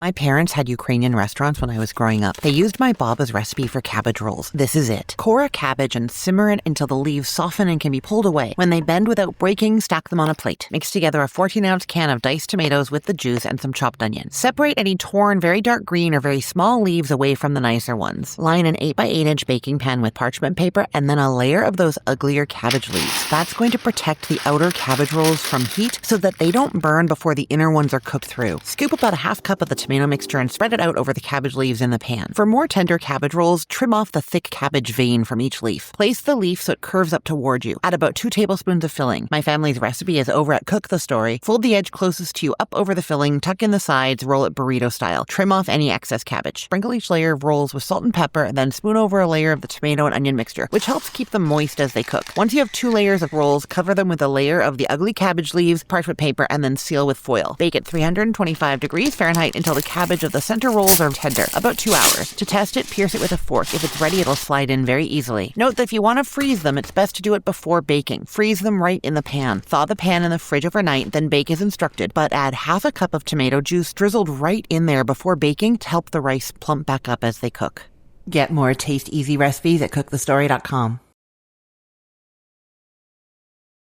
My parents had Ukrainian restaurants when I was growing up. They used my Baba's recipe for cabbage rolls. This is it. Core a cabbage and simmer it until the leaves soften and can be pulled away. When they bend without breaking, stack them on a plate. Mix together a 14-ounce can of diced tomatoes with the juice and some chopped onion. Separate any torn, very dark green or very small leaves away from the nicer ones. Line an 8x8-inch baking pan with parchment paper and then a layer of those uglier cabbage leaves. That's going to protect the outer cabbage rolls from heat so that they don't burn before the inner ones are cooked through. Scoop about a half cup of the tomato mixture and spread it out over the cabbage leaves in the pan. For more tender cabbage rolls, trim off the thick cabbage vein from each leaf. Place the leaf so it curves up toward you. Add about 2 tablespoons of filling. My family's recipe is over at Cook the Story. Fold the edge closest to you up over the filling, tuck in the sides, roll it burrito style. Trim off any excess cabbage. Sprinkle each layer of rolls with salt and pepper, and then spoon over a layer of the tomato and onion mixture, which helps keep them moist as they cook. Once you have 2 layers of rolls, cover them with a layer of the ugly cabbage leaves, parchment paper, and then seal with foil. Bake at 325 degrees Fahrenheit until the cabbage of the center rolls are tender, about 2 hours. To test it, pierce it with a fork. If it's ready, it'll slide in very easily. Note that if you want to freeze them, it's best to do it before baking. Freeze them right in the pan. Thaw the pan in the fridge overnight, then bake as instructed, but add half a cup of tomato juice drizzled right in there before baking to help the rice plump back up as they cook. Get more taste-easy recipes at cookthestory.com.